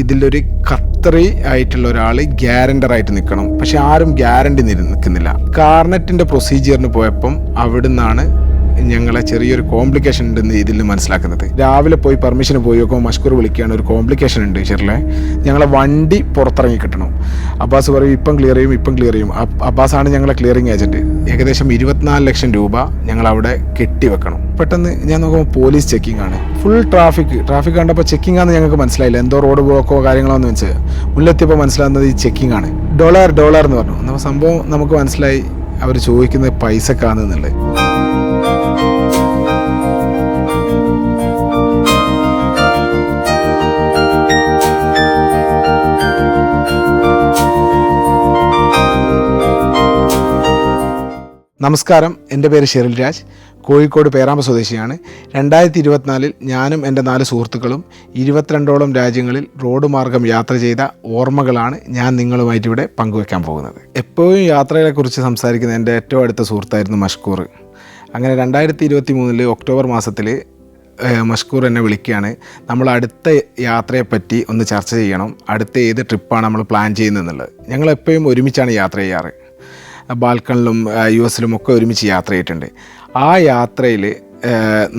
ഇതിലൊരു ഖത്തറി ആയിട്ടുള്ള ഒരാൾ ഗ്യാരണ്ടറായിട്ട് നിൽക്കണം. പക്ഷെ ആരും ഗ്യാരണ്ടി നിൽക്കുന്നില്ല. കാർനെറ്റിൻ്റെ പ്രൊസീജിയറിന് പോയപ്പം അവിടുന്നാണ് ഞങ്ങളെ ചെറിയൊരു കോംപ്ലിക്കേഷൻ ഉണ്ടെന്ന് ഇതിൽ മനസ്സിലാക്കുന്നത്. രാവിലെ പോയി പെർമിഷന് പോയി നോക്കുമ്പോൾ മഷ്കൂർ വിളിക്കുകയാണ്, ഒരു കോംപ്ലിക്കേഷൻ ഉണ്ട് ചെറിയ, ഞങ്ങളെ വണ്ടി പുറത്തിറങ്ങി കിട്ടണം. അബ്ബാസ് പറയും ഇപ്പം ക്ലിയർ ചെയ്യും. അബ്ബാസാണ് ഞങ്ങളെ ക്ലിയറിങ് ഏജൻറ്റ്. ഏകദേശം 24 ലക്ഷം രൂപ ഞങ്ങളവിടെ കെട്ടിവെക്കണം. പെട്ടെന്ന് ഞാൻ നോക്കുമ്പോൾ പോലീസ് ചെക്കിംഗ് ആണ്, ഫുൾ ട്രാഫിക് കണ്ടപ്പോൾ ചെക്കിംഗ് ആണെന്ന് ഞങ്ങൾക്ക് മനസ്സിലായില്ല. എന്തോ റോഡ് ബ്ലോക്കോ കാര്യങ്ങളോ എന്ന് വെച്ചാൽ മുല്ലെത്തിയപ്പോൾ മനസ്സിലാകുന്നത് ഈ ചെക്കിംഗ് ആണ്. ഡോളർ എന്ന് പറഞ്ഞു. നമ്മൾ സംഭവം നമുക്ക് മനസ്സിലായി അവർ ചോദിക്കുന്നത് പൈസക്കാണെന്നുള്ളത്. നമസ്കാരം, എൻ്റെ പേര് ഷെറിൽ രാജ്, കോഴിക്കോട് പേരാമ്പ സ്വദേശിയാണ്. 2024 ഞാനും എൻ്റെ 4 സുഹൃത്തുക്കളും 22ഓളം രാജ്യങ്ങളിൽ റോഡ് മാർഗം യാത്ര ചെയ്ത ഓർമ്മകളാണ് ഞാൻ നിങ്ങളുമായിട്ട് ഇവിടെ പങ്കുവെക്കാൻ പോകുന്നത്. എപ്പോഴും യാത്രയെക്കുറിച്ച് സംസാരിക്കുന്ന എൻ്റെ ഏറ്റവും അടുത്ത സുഹൃത്തായിരുന്നു മഷ്കൂർ. അങ്ങനെ 2023 ഒക്ടോബർ മാസത്തിൽ മഷ്കൂർ എന്നെ വിളിക്കുകയാണ്. നമ്മൾ അടുത്ത യാത്രയെപ്പറ്റി ഒന്ന് ചർച്ച ചെയ്യണം, അടുത്ത ഏത് ട്രിപ്പാണ് നമ്മൾ പ്ലാൻ ചെയ്യുന്നതെന്നുള്ളത്. ഞങ്ങളെപ്പോഴും ഒരുമിച്ചാണ് യാത്ര ചെയ്യാറ്. ബാൽക്കണിലും US ഒക്കെ ഒരുമിച്ച് യാത്ര ചെയ്തിട്ടുണ്ട്. ആ യാത്രയിൽ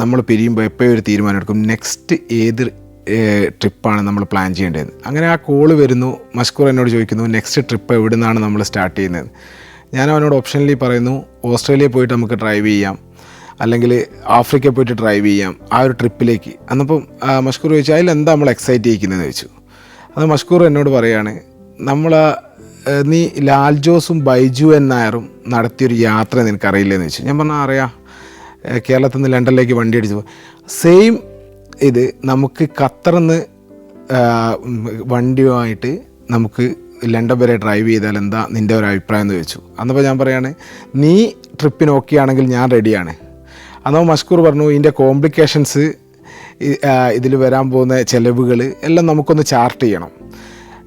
നമ്മൾ പിരിയുമ്പോൾ എപ്പോഴും ഒരു തീരുമാനം എടുക്കും, നെക്സ്റ്റ് ഏത് ട്രിപ്പാണ് നമ്മൾ പ്ലാൻ ചെയ്യേണ്ടത്. അങ്ങനെ ആ കോള് വരുന്നു. മഷ്കൂർ എന്നോട് ചോദിക്കുന്നു നെക്സ്റ്റ് ട്രിപ്പ് എവിടെ നിന്നാണ് നമ്മൾ സ്റ്റാർട്ട് ചെയ്യുന്നത്. ഞാൻ അവനോട് ഓപ്ഷനിൽ പറയുന്നു, ഓസ്ട്രേലിയ പോയിട്ട് നമുക്ക് ഡ്രൈവ് ചെയ്യാം, അല്ലെങ്കിൽ ആഫ്രിക്കയിൽ പോയിട്ട് ഡ്രൈവ് ചെയ്യാം, ആ ഒരു ട്രിപ്പിലേക്ക്. അന്നപ്പം മഷ്കൂർ ചോദിച്ചു അതിലെന്താ നമ്മൾ എക്സൈറ്റ് ചെയ്യിക്കുന്നതെന്ന് ചോദിച്ചു. അത് മഷ്കൂർ എന്നോട് പറയുകയാണ്, നീ ലാൽ ജോസും ബൈജു എൻ നായറും നടത്തിയൊരു യാത്ര നിനക്കറിയില്ലെന്ന് ചോദിച്ചു. ഞാൻ പറഞ്ഞാൽ അറിയാം, കേരളത്തിൽ നിന്ന് ലണ്ടനിലേക്ക് വണ്ടി അടിച്ചു പോയി. സെയിം ഇത് നമുക്ക് ഖത്തറിൽ നിന്ന് വണ്ടിയുമായിട്ട് നമുക്ക് ലണ്ടൻ വരെ ഡ്രൈവ് ചെയ്താൽ എന്താ നിൻ്റെ ഒരു അഭിപ്രായം എന്ന് ചോദിച്ചു. അന്നപ്പോൾ ഞാൻ പറയാണ്, നീ ട്രിപ്പിന് ഓക്കെ ആണെങ്കിൽ ഞാൻ റെഡിയാണ്. അന്നപ്പോൾ മഷ്കൂർ പറഞ്ഞു, ഇതിൻ്റെ കോംപ്ലിക്കേഷൻസ്, ഇതിൽ വരാൻ പോകുന്ന ചിലവുകൾ എല്ലാം നമുക്കൊന്ന് ചാർട്ട് ചെയ്യണം.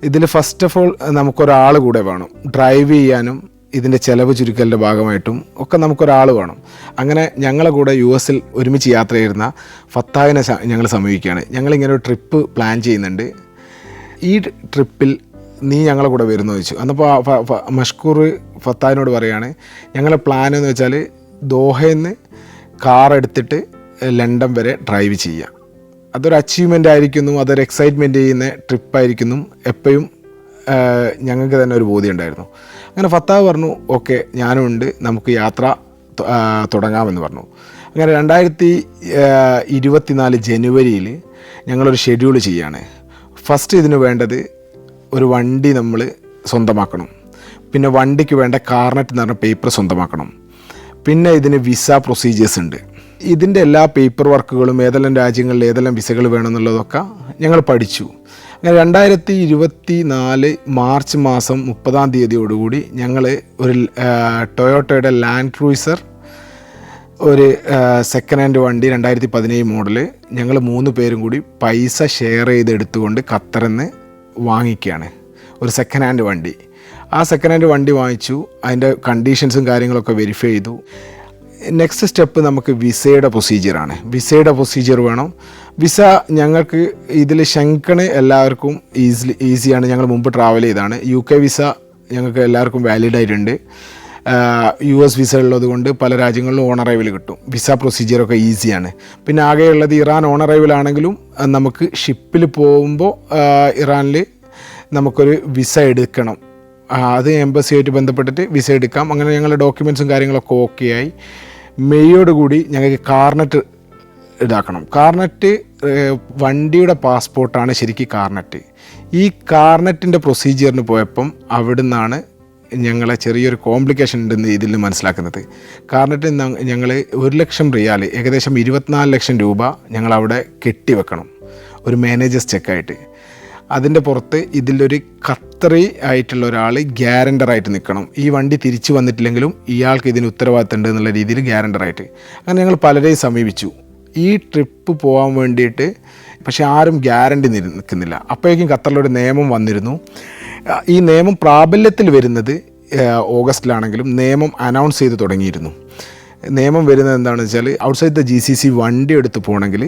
ഇതിൽ ഫസ്റ്റ് ഓഫ് ഓൾ നമുക്കൊരാൾ കൂടെ വേണം, ഡ്രൈവ് ചെയ്യാനും ഇതിൻ്റെ ചിലവ് ചുരുക്കലിൻ്റെ ഭാഗമായിട്ടും ഒക്കെ നമുക്കൊരാൾ വേണം. അങ്ങനെ ഞങ്ങളെ കൂടെ US ഒരുമിച്ച് യാത്ര ചെയ്യുന്ന ഫത്താഹിനെ ഞങ്ങൾ സമീപിക്കുകയാണ്. ഞങ്ങളിങ്ങനെ ഒരു ട്രിപ്പ് പ്ലാൻ ചെയ്യുന്നുണ്ട്, ഈ ട്രിപ്പിൽ നീ ഞങ്ങളെ കൂടെ വരുന്നു ചോദിച്ചു. അന്നപ്പോൾ മഷ്കൂർ ഫത്താഹിനോട് പറയുകയാണ്, ഞങ്ങളുടെ പ്ലാൻ എന്ന് വെച്ചാൽ ദോഹയിൽ നിന്ന് കാർ എടുത്തിട്ട് ലണ്ടൻ വരെ ഡ്രൈവ് ചെയ്യുക. അതൊരു അച്ചീവ്മെൻ്റ് ആയിരിക്കുന്നു, അതൊരു എക്സൈറ്റ്മെൻറ്റ് ചെയ്യുന്ന ട്രിപ്പായിരിക്കുന്നു എപ്പോഴും ഞങ്ങൾക്ക് തന്നെ ഒരു ബോധ്യം ഉണ്ടായിരുന്നു. അങ്ങനെ ഫത്താഹ് പറഞ്ഞു ഓക്കെ ഞാനും ഉണ്ട്, നമുക്ക് യാത്ര തുടങ്ങാമെന്ന് പറഞ്ഞു. അങ്ങനെ 2024 ജനുവരിയിൽ ഞങ്ങളൊരു ഷെഡ്യൂൾ ചെയ്യാണ്. ഫസ്റ്റ് ഇതിന് വേണ്ടത് ഒരു വണ്ടി നമ്മൾ സ്വന്തമാക്കണം, പിന്നെ വണ്ടിക്ക് വേണ്ട കാർനെറ്റ് എന്ന് പറഞ്ഞ പേപ്പർ സ്വന്തമാക്കണം, പിന്നെ ഇതിന് വിസ പ്രൊസീജിയേഴ്സ് ഉണ്ട്. ഇതിൻ്റെ എല്ലാ പേപ്പർ വർക്കുകളും ഏതെല്ലാം രാജ്യങ്ങളിൽ ഏതെല്ലാം വിസകൾ വേണമെന്നുള്ളതൊക്കെ ഞങ്ങൾ പഠിച്ചു. അങ്ങനെ 2024 മാർച്ച് മാസം 30-ാം തീയതിയോടുകൂടി ഞങ്ങൾ ഒരു ടൊയോട്ടയുടെ ലാൻഡ് ക്രൂയിസർ, ഒരു സെക്കൻഡ് ഹാൻഡ് വണ്ടി 2017 മോഡൽ, ഞങ്ങൾ 3 പേരും കൂടി പൈസ ഷെയർ ചെയ്തെടുത്തുകൊണ്ട് ഖത്തറിൽ നിന്ന് വാങ്ങിക്കുകയാണ് ഒരു സെക്കൻഡ് ഹാൻഡ് വണ്ടി. ആ സെക്കൻഡ് ഹാൻഡ് വണ്ടി വാങ്ങിച്ചു, അതിൻ്റെ കണ്ടീഷൻസും കാര്യങ്ങളൊക്കെ വെരിഫൈ ചെയ്തു. നെക്സ്റ്റ് സ്റ്റെപ്പ് നമുക്ക് വിസയുടെ പ്രൊസീജിയറാണ്. വിസയുടെ പ്രൊസീജിയർ വേണം. വിസ ഞങ്ങൾക്ക് ഇതിൽ ഷെങ്കണ് എല്ലാവർക്കും ഈസിയാണ്, ഞങ്ങൾ മുമ്പ് ട്രാവൽ ചെയ്താണ്. UK വിസ ഞങ്ങൾക്ക് എല്ലാവർക്കും വാലിഡ് ആയിട്ടുണ്ട്. US വിസ ഉള്ളത് കൊണ്ട് പല രാജ്യങ്ങളിലും ഓൺ അറൈവൽ കിട്ടും. വിസ പ്രൊസീജിയറൊക്കെ ഈസിയാണ്. പിന്നെ ആകെയുള്ളത് ഇറാൻ ഓൺ അറൈവലാണെങ്കിലും നമുക്ക് ഷിപ്പിൽ പോകുമ്പോൾ ഇറാനിൽ നമുക്കൊരു വിസ എടുക്കണം. അത് എംബസിയായിട്ട് ബന്ധപ്പെട്ടിട്ട് വിസ എടുക്കാം. അങ്ങനെ ഞങ്ങളുടെ ഡോക്യുമെൻറ്റ്സും കാര്യങ്ങളൊക്കെ ഓക്കെ ആയി. മെയ്യോടുകൂടി ഞങ്ങൾക്ക് കാർനെറ്റ് ഇതാക്കണം. കാർനെറ്റ് വണ്ടിയുടെ പാസ്പോർട്ടാണ് ശരിക്കും കാർനെറ്റ്. ഈ കാർനെറ്റിൻ്റെ പ്രൊസീജിയറിന് പോയപ്പം അവിടുന്നാണ് ഞങ്ങളെ ചെറിയൊരു കോംപ്ലിക്കേഷൻ ഉണ്ടെന്ന് ഇതിൽ മനസ്സിലാക്കുന്നത്. കാർനെറ്റ് ഞങ്ങൾ 1 ലക്ഷം റിയാൽ, ഏകദേശം 24 ലക്ഷം രൂപ ഞങ്ങളവിടെ കെട്ടിവെക്കണം ഒരു മാനേജേഴ്സ് ചെക്കായിട്ട്. അതിൻ്റെ പുറത്ത് ഇതിലൊരു ഖത്തറി ആയിട്ടുള്ള ഒരാൾ ഗ്യാരണ്ടറായിട്ട് നിൽക്കണം. ഈ വണ്ടി തിരിച്ചു വന്നിട്ടില്ലെങ്കിലും ഇയാൾക്ക് ഇതിന് ഉത്തരവാദിത്തം ഉണ്ട് എന്നുള്ള രീതിയിൽ ഗ്യാരണ്ടറായിട്ട്. അങ്ങനെ ഞങ്ങൾ പലരെയും സമീപിച്ചു ഈ ട്രിപ്പ് പോകാൻ വേണ്ടിയിട്ട്. പക്ഷേ ആരും ഗ്യാരണ്ടി നിൽക്കുന്നില്ല. അപ്പോഴേക്കും ഖത്തറിലൊരു നിയമം വന്നിരുന്നു. ഈ നിയമം പ്രാബല്യത്തിൽ വരുന്നത് ഓഗസ്റ്റിലാണെങ്കിലും നിയമം അനൗൺസ് ചെയ്ത് തുടങ്ങിയിരുന്നു. നിയമം വരുന്നത് എന്താണെന്ന് വെച്ചാൽ ഔട്ട്സൈഡ് ദ GCC വണ്ടി എടുത്ത് പോകണമെങ്കിൽ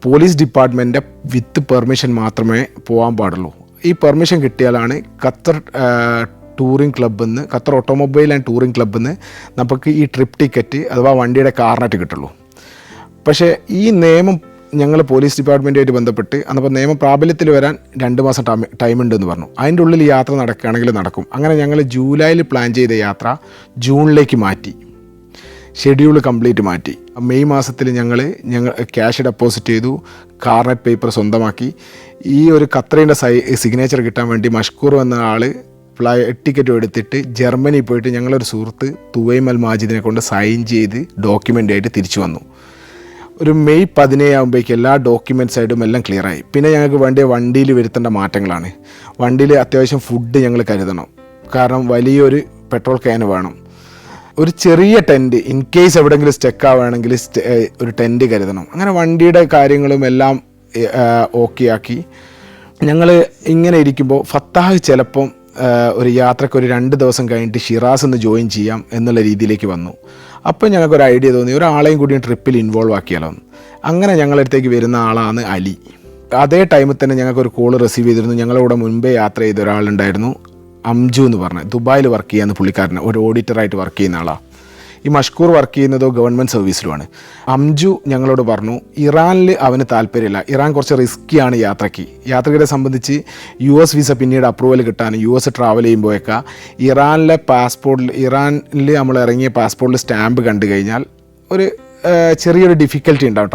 പോലീസ് ഡിപ്പാർട്ട്മെൻറ്റിൻ്റെ വിത്ത് പെർമിഷൻ മാത്രമേ പോകാൻ പാടുള്ളൂ. ഈ പെർമിഷൻ കിട്ടിയാലാണ് ഖത്തർ ടൂറിംഗ് ക്ലബ്ബിൽ നിന്ന്, ഖത്തർ ഓട്ടോമൊബൈൽ ആൻഡ് ടൂറിംഗ് ക്ലബ്ബിൽ നിന്ന് നമുക്ക് ഈ ട്രിപ്പ് ടിക്കറ്റ് അഥവാ വണ്ടിയുടെ കാർനെറ്റ് കിട്ടുള്ളൂ. പക്ഷേ ഈ നിയമം ഞങ്ങൾ പോലീസ് ഡിപ്പാർട്ട്മെൻറ്റുമായിട്ട് ബന്ധപ്പെട്ട് അന്നപ്പോൾ നിയമം പ്രാബല്യത്തിൽ വരാൻ 2 മാസം ടൈം ഉണ്ടെന്ന് പറഞ്ഞു. അതിൻ്റെ ഉള്ളിൽ യാത്ര നടക്കുകയാണെങ്കിൽ നടക്കും. അങ്ങനെ ഞങ്ങൾ ജൂലൈയിൽ പ്ലാൻ ചെയ്ത യാത്ര ജൂണിലേക്ക് മാറ്റി, ഷെഡ്യൂൾ കംപ്ലീറ്റ് മാറ്റി. മെയ് മാസത്തിൽ ഞങ്ങൾ ക്യാഷ് ഡെപ്പോസിറ്റ് ചെയ്തു, കാർനെറ്റ് പേപ്പർ സ്വന്തമാക്കി. ഈ ഒരു ഖത്തറിൻ്റെ സിഗ്നേച്ചർ കിട്ടാൻ വേണ്ടി മഷ്കൂർ എന്ന ആൾ ഫ്ലൈറ്റ് ടിക്കറ്റും എടുത്തിട്ട് ജർമ്മനി പോയിട്ട് ഞങ്ങളൊരു സുഹൃത്ത് തുവൈം അൽ മാജിദിനെ കൊണ്ട് സൈൻ ചെയ്ത് ഡോക്യുമെൻ്റായിട്ട് തിരിച്ചു വന്നു. ഒരു മെയ് 17 ആകുമ്പോഴേക്കും എല്ലാ ഡോക്യുമെൻറ്റ്സായിട്ടും എല്ലാം ക്ലിയറായി. പിന്നെ ഞങ്ങൾക്ക് വേണ്ടിയ വണ്ടിയിൽ വരുത്തേണ്ട മാറ്റങ്ങളാണ്. വണ്ടിയിൽ അത്യാവശ്യം ഫുഡ് ഞങ്ങൾ കരുതണം, കാരണം വലിയൊരു പെട്രോൾ ക്യാൻ വേണം. ഒരു ചെറിയ ടെൻറ്റ്, ഇൻ കേസ് എവിടെയെങ്കിലും സ്റ്റക്ക് ആവുകയാണെങ്കിൽ ഒരു ടെൻറ്റ് കരുതണം. അങ്ങനെ വണ്ടിയുടെ കാര്യങ്ങളും എല്ലാം ഓക്കെ ആക്കി ഞങ്ങൾ ഇങ്ങനെ ഇരിക്കുമ്പോൾ ഫത്താഹ് ചിലപ്പം ഒരു യാത്രയ്ക്ക് ഒരു 2 ദിവസം കഴിഞ്ഞിട്ട് ഷിറാസ് ഒന്ന് ജോയിൻ ചെയ്യാം എന്നുള്ള രീതിയിലേക്ക് വന്നു. അപ്പോൾ ഞങ്ങൾക്കൊരു ഐഡിയ തോന്നി, ഒരാളെയും കൂടി ട്രിപ്പിൽ ഇൻവോൾവ് ആക്കിയാലോ. അങ്ങനെ ഞങ്ങളടുത്തേക്ക് വരുന്ന ആളാണ് അലി. അതേ ടൈമിൽ തന്നെ ഞങ്ങൾക്കൊരു കോൾ റിസീവ് ചെയ്തിരുന്നു. ഞങ്ങളിവിടെ മുൻപേ യാത്ര ചെയ്ത ഒരാളുണ്ടായിരുന്നു, അംജു എന്ന് പറഞ്ഞ്, ദുബായിൽ വർക്ക് ചെയ്യാവുന്ന പുള്ളിക്കാരന്, ഒരു ഓഡിറ്ററായിട്ട് വർക്ക് ചെയ്യുന്ന ആളാണ്. ഈ മഷ്കൂർ വർക്ക് ചെയ്യുന്നതോ ഗവൺമെൻറ് സർവീസിലുമാണ്. അംജു ഞങ്ങളോട് പറഞ്ഞു ഇറാനിൽ അവന് താല്പര്യമില്ല, ഇറാൻ കുറച്ച് റിസ്ക്കിയാണ് യാത്രയ്ക്ക്. യാത്രികരെ സംബന്ധിച്ച് US വിസ പിന്നീട് അപ്രൂവൽ കിട്ടാൻ US ട്രാവൽ ചെയ്യുമ്പോഴൊക്കെ ഇറാനിൽ നമ്മൾ ഇറങ്ങിയ പാസ്പോർട്ടിൽ സ്റ്റാമ്പ് കണ്ടു കഴിഞ്ഞാൽ ഒരു ചെറിയൊരു ഡിഫിക്കൽറ്റി ഉണ്ടാവും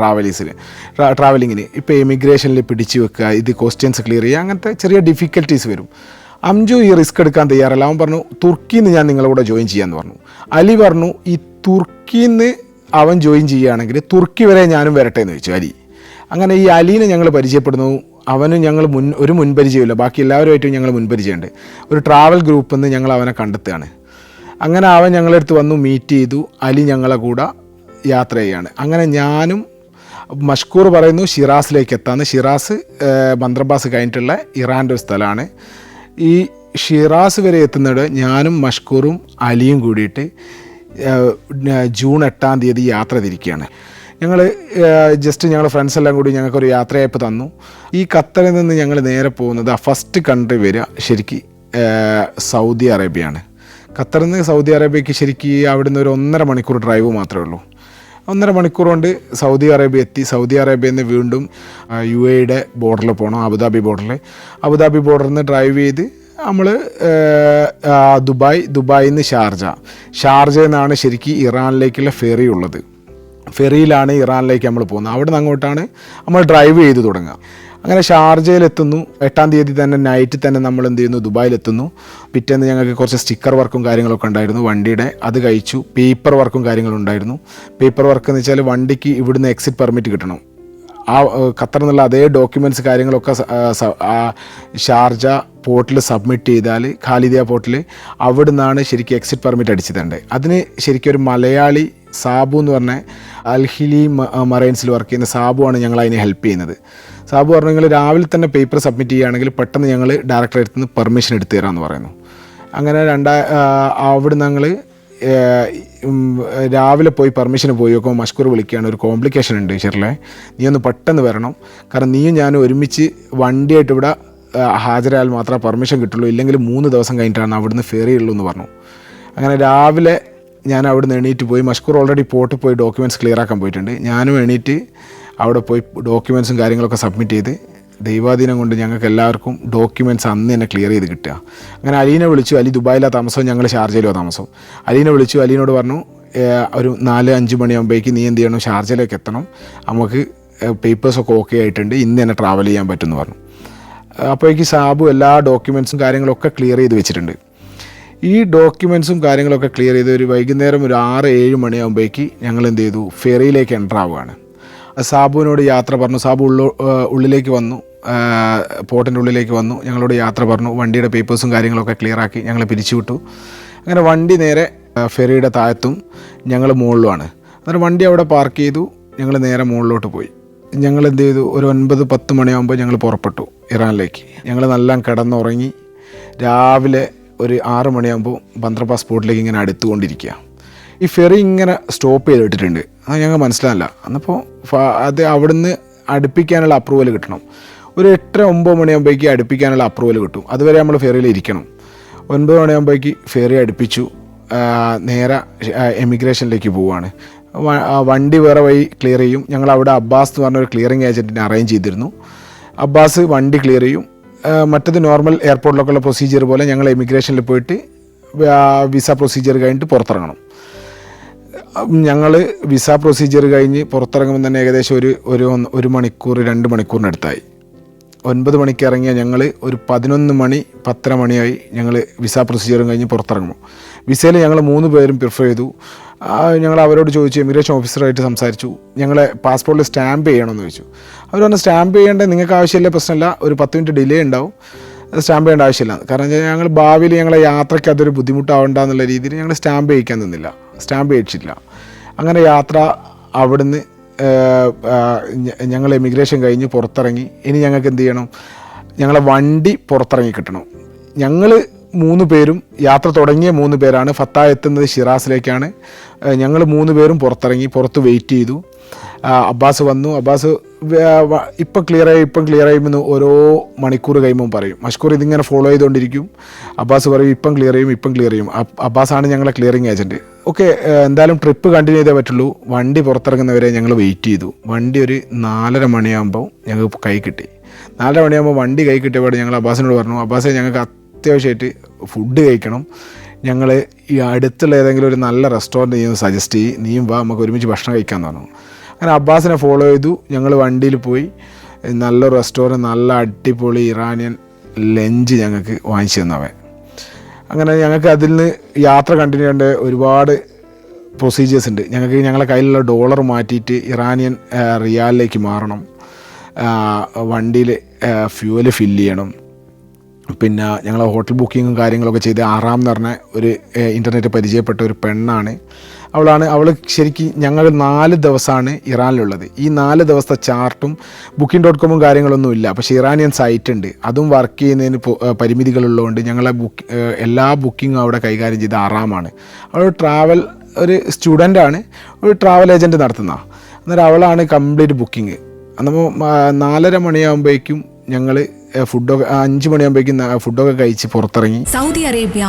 ട്രാവലിങ്ങിന്. ഇപ്പോൾ ഇമിഗ്രേഷനിൽ പിടിച്ചു വെക്കുക, ഇത് ക്വസ്റ്റ്യൻസ് ക്ലിയർ ചെയ്യുക, അങ്ങനത്തെ ചെറിയ ഡിഫിക്കൽറ്റീസ് വരും. അംജു ഈ റിസ്ക് എടുക്കാൻ തയ്യാറല്ല. അവൻ പറഞ്ഞു തുർക്കിയിൽ നിന്ന് ഞാൻ നിങ്ങളുടെ കൂടെ ജോയിൻ ചെയ്യാമെന്ന് പറഞ്ഞു. അലി പറഞ്ഞു ഈ തുർക്കിയിൽ നിന്ന് അവൻ ജോയിൻ ചെയ്യുകയാണെങ്കിൽ തുർക്കി വരെ ഞാനും വരട്ടെ എന്ന് ചോദിച്ചു അലി. അങ്ങനെ ഈ അലീനെ ഞങ്ങൾ പരിചയപ്പെടുന്നു. അവന് ഞങ്ങൾ ഒരു മുൻപരിചയമില്ല, ബാക്കി എല്ലാവരുമായിട്ടും ഞങ്ങൾ മുൻപരിചയമുണ്ട്. ഒരു ട്രാവൽ ഗ്രൂപ്പിൽ നിന്ന് ഞങ്ങൾ അവനെ കണ്ടെത്തുകയാണ്. അങ്ങനെ അവൻ ഞങ്ങളടുത്ത് വന്നു, മീറ്റ് ചെയ്തു. അലി ഞങ്ങളെ കൂടെ യാത്ര ചെയ്യുകയാണ്. അങ്ങനെ ഞാനും മഷ്കൂർ പറയുന്നു ഷിറാസിലേക്ക് എത്താമെന്ന്. ഷിറാസ് ബന്ദ്രബാസ് കഴിഞ്ഞിട്ടുള്ള ഇറാൻ്റെ ഒരു സ്ഥലമാണ്. ഈ ഷിറാസ് വരെ എത്തുന്നത് ഞാനും മഷ്കൂറും അലിയും കൂടിയിട്ട് ജൂൺ 8-ാം തീയതി യാത്ര തിരിക്കുകയാണ്. ഞങ്ങൾ ജസ്റ്റ് ഞങ്ങൾ ഫ്രണ്ട്സ് എല്ലാം കൂടി ഞങ്ങൾക്കൊരു യാത്രയയപ്പ് തന്നു. ഈ ഖത്തറിൽ നിന്ന് ഞങ്ങൾ നേരെ പോകുന്നത് ഫസ്റ്റ് കൺട്രി വരിക ശരിക്ക് സൗദി അറേബ്യയാണ്. ഖത്തറിൽ നിന്ന് സൗദി അറേബ്യക്ക് ശരിക്ക് അവിടുന്ന് ഒരു 1.5 മണിക്കൂർ ഡ്രൈവ് മാത്രമേ ഉള്ളൂ. 1.5 മണിക്കൂർ കൊണ്ട് സൗദി അറേബ്യ എത്തി. സൗദി അറേബ്യയിൽ നിന്ന് വീണ്ടും UAE ബോർഡറിൽ പോകണം, അബുദാബി ബോർഡറിൽ നിന്ന് ഡ്രൈവ് ചെയ്ത് നമ്മൾ ദുബായിൽ നിന്ന് ഷാർജയിൽ നിന്നാണ് ശരിക്കും ഇറാനിലേക്കുള്ള ഫെറി ഉള്ളത്. ഫെറിയിലാണ് ഇറാനിലേക്ക് നമ്മൾ പോകുന്നത്. അവിടെ നിന്ന് അങ്ങോട്ടാണ് നമ്മൾ ഡ്രൈവ് ചെയ്ത് തുടങ്ങുക. അങ്ങനെ ഷാർജയിലെത്തുന്നു. 8-ാം തീയതി തന്നെ നൈറ്റ് തന്നെ നമ്മൾ എന്ത് ചെയ്യുന്നു, ദുബായിലെത്തുന്നു. പിറ്റേന്ന് ഞങ്ങൾക്ക് കുറച്ച് സ്റ്റിക്കർ വർക്കും കാര്യങ്ങളൊക്കെ ഉണ്ടായിരുന്നു വണ്ടിയുടെ, അത് കഴിച്ചു. പേപ്പർ വർക്കും കാര്യങ്ങളും ഉണ്ടായിരുന്നു. പേപ്പർ വർക്ക് എന്ന് വെച്ചാൽ വണ്ടിക്ക് ഇവിടുന്ന് എക്സിറ്റ് പെർമിറ്റ് കിട്ടണം. ആ ഖത്തറിൽ നിന്നുള്ള അതേ ഡോക്യുമെൻറ്റ്സ് കാര്യങ്ങളൊക്കെ ഷാർജ പോർട്ടിൽ സബ്മിറ്റ് ചെയ്താൽ, ഖാലിദിയ പോർട്ടിൽ, അവിടെ നിന്നാണ് ശരിക്കും എക്സിറ്റ് പെർമിറ്റ് അടിച്ചു തരേണ്ടത്. അതിന് ശരിക്കും ഒരു മലയാളി സാബു എന്ന് പറഞ്ഞ അൽഹിലി മറൈൻസിൽ വർക്ക് ചെയ്യുന്ന സാബുവാണ് ഞങ്ങൾ അതിനെ ഹെൽപ്പ് ചെയ്യുന്നത്. സാബു പറഞ്ഞു നിങ്ങൾ രാവിലെ തന്നെ പേപ്പർ സബ്മിറ്റ് ചെയ്യുകയാണെങ്കിൽ പെട്ടെന്ന് ഞങ്ങൾ ഡയറക്ടറെ അടുത്ത് നിന്ന് പെർമിഷൻ എടുത്തു തരാമെന്ന് പറയുന്നു. അങ്ങനെ അവിടെ ഞങ്ങൾ രാവിലെ പോയി പെർമിഷന് പോയി നോക്കുമ്പോൾ മഷ്കൂർ വിളിക്കുകയാണ്, ഒരു കോംപ്ലിക്കേഷൻ ഉണ്ട് ഷെർലെ, നീ ഒന്ന് പെട്ടെന്ന് വരണം, കാരണം നീയും ഞാനും ഒരുമിച്ച് വണ്ടിയായിട്ട് ഇവിടെ ഹാജരായാൽ മാത്രമേ പെർമിഷൻ കിട്ടുള്ളൂ, ഇല്ലെങ്കിൽ 3 ദിവസം കഴിഞ്ഞിട്ടാണ് അവിടുന്ന് ഫെറി ഉള്ളൂ എന്ന് പറഞ്ഞു. അങ്ങനെ രാവിലെ ഞാൻ അവിടുന്ന് എണീറ്റ് പോയി. മഷ്കൂർ ഓൾറെഡി പോർട്ടിൽ പോയി ഡോക്യുമെൻറ്റ്സ് ക്ലിയർ ആക്കാൻ പോയിട്ടുണ്ട്. ഞാനും എണീറ്റ് അവിടെ പോയി ഡോക്യുമെൻറ്റ്സും കാര്യങ്ങളൊക്കെ സബ്മിറ്റ് ചെയ്ത് ദൈവാധീനം കൊണ്ട് ഞങ്ങൾക്ക് എല്ലാവർക്കും ഡോക്യുമെൻറ്റ്സ് അന്ന് തന്നെ ക്ലിയർ ചെയ്ത് കിട്ടുക. അങ്ങനെ അലീനെ വിളിച്ചു. അലി ദുബായിലാണ് താമസം, ഞങ്ങൾ ഷാർജയിലാണ് താമസം. അലീനെ വിളിച്ചു. അലീനോട് പറഞ്ഞു ഒരു 4-5 മണിയാകുമ്പോഴേക്ക് നീ എന്ത് ചെയ്യണം, ഷാർജയിലേക്ക് എത്തണം, നമുക്ക് പേപ്പേഴ്സൊക്കെ ഓക്കെ ആയിട്ടുണ്ട്, ഇന്ന് തന്നെ ട്രാവൽ ചെയ്യാൻ പറ്റുമെന്ന് പറഞ്ഞു. അപ്പോഴേക്ക് സാബു എല്ലാ ഡോക്യുമെൻറ്റ്സും കാര്യങ്ങളൊക്കെ ക്ലിയർ ചെയ്ത് വെച്ചിട്ടുണ്ട്. ഈ ഡോക്യുമെൻറ്റ്സും കാര്യങ്ങളൊക്കെ ക്ലിയർ ചെയ്ത് ഒരു വൈകുന്നേരം ഒരു 6-7 മണിയാകുമ്പോഴേക്ക് ഞങ്ങൾ എന്ത് ചെയ്തു, ഫെറിയിലേക്ക് എൻ്റർ ആവുകയാണ്. സാബുവിനോട് യാത്ര പറഞ്ഞു. സാബു ഉള്ളിലേക്ക് വന്നു, പോർട്ടിൻ്റെ ഉള്ളിലേക്ക് വന്നു, ഞങ്ങളോട് യാത്ര പറഞ്ഞു. വണ്ടിയുടെ പേപ്പേഴ്സും കാര്യങ്ങളൊക്കെ ക്ലിയറാക്കി ഞങ്ങൾ പിരിച്ചുവിട്ടു. അങ്ങനെ വണ്ടി നേരെ ഫെറിയുടെ താഴത്തും ഞങ്ങൾ മുകളിലുമാണ്. അന്നേരം വണ്ടി അവിടെ പാർക്ക് ചെയ്തു. ഞങ്ങൾ നേരെ മുകളിലോട്ട് പോയി. ഞങ്ങൾ എന്ത് ചെയ്തു, ഒരു 9-10 മണിയാകുമ്പോൾ ഞങ്ങൾ പുറപ്പെട്ടു ഇറാനിലേക്ക്. ഞങ്ങൾ നല്ല കിടന്നുറങ്ങി. രാവിലെ ഒരു 6 മണിയാകുമ്പോൾ ബന്ദ്രബാസ് പോർട്ടിലേക്ക് ഇങ്ങനെ അടുത്തുകൊണ്ടിരിക്കുക. ഈ ഫെറി ഇങ്ങനെ സ്റ്റോപ്പ് ചെയ്തിട്ടിട്ടുണ്ട്. അത് ഞങ്ങൾ മനസ്സിലായില്ല. അന്നപ്പോൾ അത് അവിടുന്ന് അടുപ്പിക്കാനുള്ള അപ്രൂവൽ കിട്ടണം. ഒരു 8-9 മണിയാകുമ്പോഴേക്ക് അടുപ്പിക്കാനുള്ള അപ്രൂവൽ കിട്ടും. അതുവരെ നമ്മൾ ഫെറിയിൽ ഇരിക്കണം. 9 മണിയാകുമ്പോഴേക്ക് ഫെറി അടുപ്പിച്ചു, നേരെ എമിഗ്രേഷനിലേക്ക് പോവുകയാണ്. വണ്ടി വേറെ വഴി ക്ലിയർ ചെയ്യും. ഞങ്ങൾ അവിടെ അബ്ബാസ് എന്ന് പറഞ്ഞൊരു ക്ലിയറിംഗ് ഏജൻറ്റിനെ അറേഞ്ച് ചെയ്തിരുന്നു. അബ്ബാസ് വണ്ടി ക്ലിയർ ചെയ്യും. മറ്റത് നോർമൽ എയർപോർട്ടിലൊക്കെയുള്ള പ്രൊസീജിയർ പോലെ ഞങ്ങൾ എമിഗ്രേഷനിൽ പോയിട്ട് വിസ പ്രൊസീജിയർ കഴിഞ്ഞിട്ട് പുറത്തിറങ്ങണം. ഞങ്ങൾ വിസ പ്രൊസീജിയർ കഴിഞ്ഞ് പുറത്തിറങ്ങുമ്പോൾ തന്നെ ഏകദേശം ഒരു മണിക്കൂർ 2 മണിക്കൂറിനടുത്തായി. 9 മണിക്ക് ഇറങ്ങിയ ഞങ്ങൾ ഒരു 11 മണി 10:30 മണിയായി ഞങ്ങൾ വിസ പ്രൊസീജിയറും കഴിഞ്ഞ് പുറത്തിറങ്ങും. വിസയിൽ ഞങ്ങൾ 3 പേരും പ്രിഫർ ചെയ്തു. ഞങ്ങൾ അവരോട് ചോദിച്ചു, ഇമിഗ്രേഷൻ ഓഫീസറായിട്ട് സംസാരിച്ചു, ഞങ്ങളെ പാസ്പോർട്ടിൽ സ്റ്റാമ്പ് ചെയ്യണമെന്ന് ചോദിച്ചു. അവർ പറഞ്ഞു സ്റ്റാമ്പ് ചെയ്യേണ്ടത് നിങ്ങൾക്ക് ആവശ്യമില്ല, പ്രശ്നമില്ല, ഒരു 10 മിനിറ്റ് ഡിലേ ഉണ്ടാവും, സ്റ്റാമ്പ് ചെയ്യേണ്ട ആവശ്യമില്ല. കാരണം ഞങ്ങൾ ഭാവിയിൽ ഞങ്ങളെ യാത്രയ്ക്ക് അതൊരു ബുദ്ധിമുട്ടാവണ്ട എന്നുള്ള രീതിയിൽ ഞങ്ങൾ സ്റ്റാമ്പ് ചെയ്യിക്കാൻ നിന്നില്ല, സ്റ്റാമ്പ് ചെയ്യിച്ചില്ല. അങ്ങനെ യാത്ര അവിടുന്ന് ഞങ്ങൾ എമിഗ്രേഷൻ കഴിഞ്ഞ് പുറത്തിറങ്ങി. ഇനി ഞങ്ങൾക്ക് എന്ത് ചെയ്യണം? ഞങ്ങളെ വണ്ടി പുറത്തിറങ്ങി കിട്ടണം. ഞങ്ങൾ 3 പേരും, യാത്ര തുടങ്ങിയ 3 പേരാണ്. ഫത്ത എത്തുന്നത് ഷിറാസിലേക്കാണ്. ഞങ്ങൾ 3 പേരും പുറത്ത് വെയിറ്റ് ചെയ്തു. അബ്ബാസ് വന്നു. അബ്ബാസ് ഇപ്പം ക്ലിയർ ആയി ഓരോ മണിക്കൂർ കഴിയുമ്പം പറയും. മഷ്കൂർ ഇതിങ്ങനെ ഫോളോ ചെയ്തുകൊണ്ടിരിക്കും. അബ്ബാസ് പറയും ഇപ്പം ക്ലിയർ ചെയ്യും. അബ്ബാസാണ് ഞങ്ങളെ ക്ലിയറിംഗ് ഏജൻറ്റ്. ഓക്കെ, എന്തായാലും ട്രിപ്പ് കണ്ടിന്യൂ ചെയ്തേ പറ്റുള്ളൂ. വണ്ടി പുറത്തിറങ്ങുന്നവരെ ഞങ്ങൾ വെയിറ്റ് ചെയ്തു. വണ്ടി ഒരു 4:30 മണിയാകുമ്പോൾ ഞങ്ങൾക്ക് കൈ കിട്ടി. 4:30 മണിയാകുമ്പോൾ വണ്ടി കൈ കിട്ടിയപ്പോൾ ഞങ്ങൾ അബ്ബാസിനോട് പറഞ്ഞു, അബ്ബാസെ ഞങ്ങൾക്ക് അത്യാവശ്യമായിട്ട് ഫുഡ് കഴിക്കണം, ഞങ്ങൾ ഈ അടുത്തുള്ള ഏതെങ്കിലും ഒരു നല്ല റെസ്റ്റോറൻറ്റ് നീ സജസ്റ്റ് ചെയ്യും, നീയും വാ, നമുക്ക് ഒരുമിച്ച് ഭക്ഷണം കഴിക്കാമെന്ന് പറഞ്ഞു. അങ്ങനെ അബ്ബാസിനെ ഫോളോ ചെയ്തു. ഞങ്ങൾ വണ്ടിയിൽ പോയി നല്ല റെസ്റ്റോറൻറ്റ്, നല്ല അടിപൊളി ഇറാനിയൻ ലഞ്ച് ഞങ്ങൾക്ക് വാങ്ങിച്ചു തന്നവൻ. അങ്ങനെ ഞങ്ങൾക്ക് അതിൽ നിന്ന് യാത്ര കണ്ടിന്യൂ ചെയ്യേണ്ട ഒരുപാട് പ്രൊസീജിയേഴ്സ് ഉണ്ട്. ഞങ്ങളെ കയ്യിലുള്ള ഡോളർ മാറ്റിയിട്ട് ഇറാനിയൻ റിയാലിലേക്ക് മാറണം. വണ്ടിയിൽ ഫ്യൂവൽ ഫില്ല് ചെയ്യണം. പിന്നെ ഞങ്ങൾ ഹോട്ടൽ ബുക്കിങ്ങും കാര്യങ്ങളൊക്കെ ചെയ്ത് ആറാം എന്ന് പറഞ്ഞ ഒരു ഇൻ്റർനെറ്റ് പരിചയപ്പെട്ട ഒരു പെണ്ണാണ്. അവൾ ശരിക്കും ഞങ്ങൾ 4 ദിവസമാണ് ഇറാനിലുള്ളത്. ഈ 4 ദിവസത്തെ ചാർട്ടും Booking.com കാര്യങ്ങളൊന്നും ഇല്ല. പക്ഷേ ഇറാനിയൻ സൈറ്റ് ഉണ്ട്, അതും വർക്ക് ചെയ്യുന്നതിന് പരിമിതികളുള്ളതുകൊണ്ട് ഞങ്ങളെ എല്ലാ ബുക്കിങ്ങും അവിടെ കൈകാര്യം ചെയ്ത് ആറാമാണ്. അവൾ ഒരു സ്റ്റുഡൻ്റാണ്, ഒരു ട്രാവൽ ഏജൻറ്റ് നടത്തുന്ന. അന്നേരം അവളാണ് കംപ്ലീറ്റ് ബുക്കിങ്. അന്നപ്പോൾ 4:30 മണിയാകുമ്പോഴേക്കും ഞങ്ങൾ ഫുഡൊക്കെ 5 മണിയാകുമ്പോഴേക്കും ഫുഡൊക്കെ കഴിച്ച് പുറത്തിറങ്ങി. Saudi Arabia,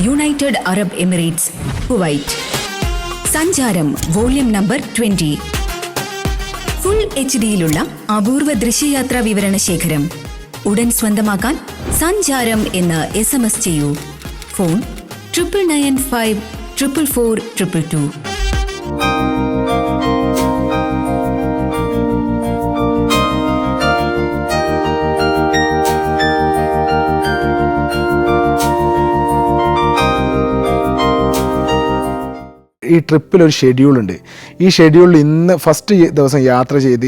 United Arab Emirates, Kuwait. സഞ്ചാരം വോള്യം നമ്പർ 20. ഫുൾ HD-യിലുള്ള അപൂർവ ദൃശ്യയാത്രാ വിവരണ ശേഖരം ഉടൻ സ്വന്തമാക്കാൻ സഞ്ചാരം എന്ന് SMS ചെയ്യൂ. ഫോൺ 9995 444 222. ഈ ട്രിപ്പിലൊരു ഷെഡ്യൂളുണ്ട്. ഈ ഷെഡ്യൂളിൽ ഇന്ന് ഫസ്റ്റ് ദിവസം യാത്ര ചെയ്ത്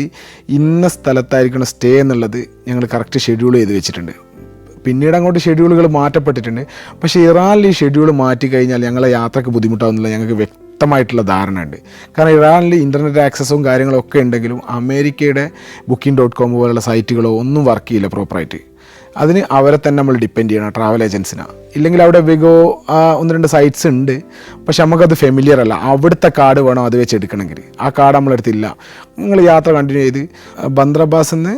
ഇന്ന സ്ഥലത്തായിരിക്കണം സ്റ്റേ എന്നുള്ളത് ഞങ്ങൾ കറക്റ്റ് ഷെഡ്യൂൾ ചെയ്ത് വെച്ചിട്ടുണ്ട്. പിന്നീട് അങ്ങോട്ട് ഷെഡ്യൂളുകൾ മാറ്റപ്പെട്ടിട്ടുണ്ട്. പക്ഷേ ഇറാനിൽ ഈ ഷെഡ്യൂൾ മാറ്റി കഴിഞ്ഞാൽ ഞങ്ങളെ യാത്രയ്ക്ക് ബുദ്ധിമുട്ടാവുന്നില്ല, ഞങ്ങൾക്ക് വ്യക്തമായിട്ടുള്ള ധാരണ ഉണ്ട്. കാരണം ഇറാനിൽ ഇൻ്റർനെറ്റ് ആക്സസും കാര്യങ്ങളൊക്കെ ഉണ്ടെങ്കിലും അമേരിക്കയുടെ Booking.com പോലുള്ള സൈറ്റുകളോ ഒന്നും വർക്ക് ചെയ്യില്ല പ്രോപ്പറായിട്ട്. അതിന് അവരെ തന്നെ നമ്മൾ ഡിപ്പെൻഡ് ചെയ്യണം, ട്രാവൽ ഏജൻസിനാണ്. ഇല്ലെങ്കിൽ അവിടെ വിഗോ 1-2 സൈറ്റ്സ് ഉണ്ട്, പക്ഷെ നമുക്കത് ഫെമിലിയർ അല്ല. അവിടുത്തെ കാർഡ് വേണം അത് വെച്ച് എടുക്കണമെങ്കിൽ. ആ കാർഡ് നമ്മളെടുത്തില്ല. നിങ്ങൾ യാത്ര കണ്ടിന്യൂ ചെയ്ത് ബന്ദ്രബാസിൽ നിന്ന്